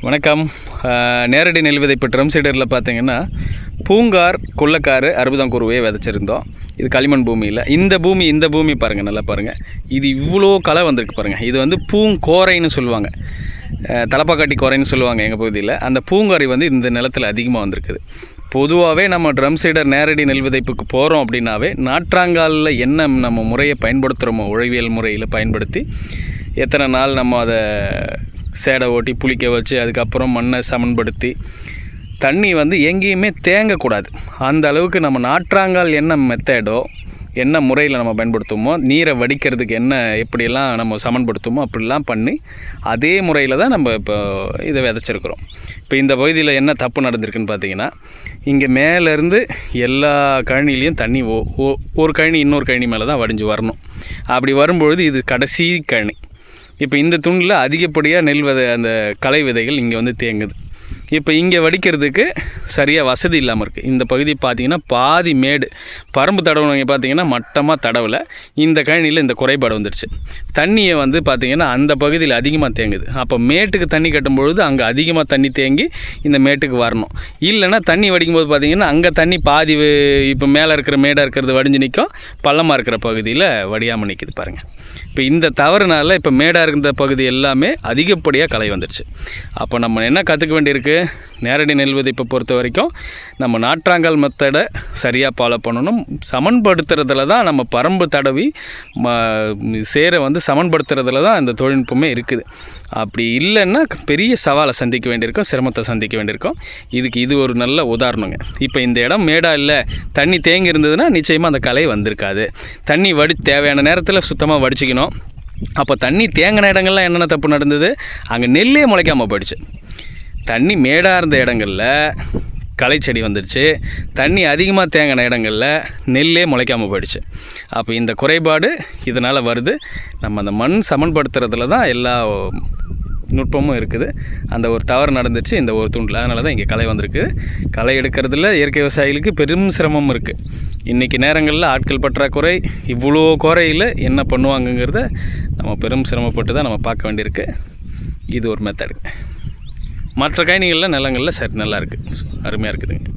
வணக்கம். நேரடி நெல் விதைப்பு ட்ரம் சீடரில் பார்த்தீங்கன்னா பூங்கார் கொள்ளக்காரு அறுபதாங்குருவையை விதைச்சிருந்தோம். இது களிமண் பூமியில். இந்த பூமி பாருங்கள், நல்லா பாருங்கள். இது இவ்வளோ களை வந்திருக்கு பாருங்கள். இது வந்து பூங்கோரைன்னு சொல்லுவாங்க, தலப்பாக்காட்டி கோரைன்னு சொல்லுவாங்க எங்கள் பகுதியில். அந்த பூங்காரை வந்து இந்த நிலத்தில் அதிகமாக வந்திருக்குது. பொதுவாகவே நம்ம ட்ரம் சீடர் நேரடி நெல் விதைப்புக்கு போகிறோம் அப்படின்னாவே நாற்றாங்காலில் என்ன நம்ம முறையை பயன்படுத்துகிறோமோ, உழவியல் முறையில் பயன்படுத்தி எத்தனை நாள் நம்ம அதை சேடை ஓட்டி புளிக்க வச்சு அதுக்கப்புறம் மண்ணை சமன்படுத்தி தண்ணி வந்து எங்கேயுமே தேங்கக்கூடாது. அந்த அளவுக்கு நம்ம நாற்றாங்கால் என்ன மெத்தடோ, என்ன முறையில் நம்ம பயன்படுத்துவோமோ, நீரை வடிக்கிறதுக்கு என்ன எப்படியெல்லாம் நம்ம சமன்படுத்துவோமோ அப்படிலாம் பண்ணி அதே முறையில் தான் நம்ம இப்போ இதை விதைச்சிருக்கிறோம். இப்போ இந்த பகுதியில் என்ன தப்பு நடந்திருக்குன்னு பார்த்தீங்கன்னா, இங்கே மேலேருந்து எல்லா கழனிலையும் தண்ணி ஒரு கழனி இன்னொரு கழனி மேலே தான் வடிஞ்சு வரணும். அப்படி வரும்பொழுது இது கடைசி கழனி. இப்போ இந்த துண்டில் அதிகப்படியாக நெல் விதை அந்த களை விதைகள் இங்கே வந்து தேங்குது. இப்போ இங்கே வடிக்கிறதுக்கு சரியாக வசதி இல்லாமல் இருக்குது. இந்த பகுதி பார்த்திங்கன்னா பாதி மேடு, பரம்பு தடவுனவங்க பார்த்திங்கன்னா மட்டமாக தடவலை. இந்த கழனியில் இந்த குறைபாடு வந்துடுச்சு. தண்ணியை வந்து பார்த்திங்கன்னா அந்த பகுதியில் அதிகமாக தேங்குது. அப்போ மேட்டுக்கு தண்ணி கட்டும்பொழுது அங்கே அதிகமாக தண்ணி தேங்கி இந்த மேட்டுக்கு வரணும். இல்லைன்னா தண்ணி வடிக்கும்போது பார்த்திங்கன்னா அங்கே தண்ணி பாதி இப்போ மேலே இருக்கிற மேடாக இருக்கிறது வடிஞ்சு நிற்கும், பள்ளமாக இருக்கிற பகுதியில் வடியாமல் நிற்கிது பாருங்கள். இப்போ இந்த தவறுனால இப்போ மேடாக இருக்கிற பகுதி எல்லாமே அதிகப்படியாக களை வந்துடுச்சு. அப்போ நம்ம என்ன கற்றுக்க வேண்டியிருக்கு, நேரடி நெல் விதைப்பை பொறுத்த வரைக்கும் நம்ம நாற்றாங்கால் மெத்தடை சரியாக ஃபாலோ பண்ணணும். சமன்படுத்துறதுல தான் நம்ம பரம்பு தடவி சேரை வந்து சமன்படுத்துறதுல தான் இந்த தொழில்நுட்பமே இருக்குது. அப்படி இல்லைன்னா பெரிய சவாலை சந்திக்க வேண்டியிருக்கும், சிரமத்தை சந்திக்க வேண்டியிருக்கும். இதுக்கு இது ஒரு நல்ல உதாரணங்க. இப்போ இந்த இடம் மேடாக இல்லை, தண்ணி தேங்கி இருந்ததுன்னா நிச்சயமாக அந்த களை வந்திருக்காது. தண்ணி தேவையான நேரத்தில் சுத்தமாக வடிச்சிக்கணும். அப்போ தண்ணி தேங்கின இடங்கள்லாம் என்னென்ன தப்பு நடந்தது, அங்கே நெல்லே முளைக்காமல் போயிடுச்சு. தண்ணி மேடாக இருந்த இடங்களில் களை செடி வந்துடுச்சு, தண்ணி அதிகமாக தேங்கின இடங்களில் நெல்லே முளைக்காமல் போயிடுச்சு. அப்போ இந்த குறைபாடு இதனால் வருது. நம்ம அந்த மண் சமன்படுத்துறதுல தான் எல்லா நுட்பமும் இருக்குது. அந்த ஒரு தவறு நடந்துச்சு இந்த ஒரு துண்டில். அதனால தான் இங்கே களை வந்திருக்கு. களை எடுக்கிறதுல இயற்கை விவசாயிகளுக்கு பெரும் சிரமம் இருக்குது. இன்றைக்கி நேரங்களில் ஆட்கள் பற்றாக்குறை, இவ்வளோ குறையில் என்ன பண்ணுவாங்கங்கிறத நம்ம பெரும் சிரமப்பட்டு தான் நம்ம பார்க்க வேண்டியிருக்கு. இது ஒரு மெத்தடு. மற்ற கழனிகளில் நிலங்களில் சரி நல்லா இருக்குது, அருமையாக இருக்குதுங்க.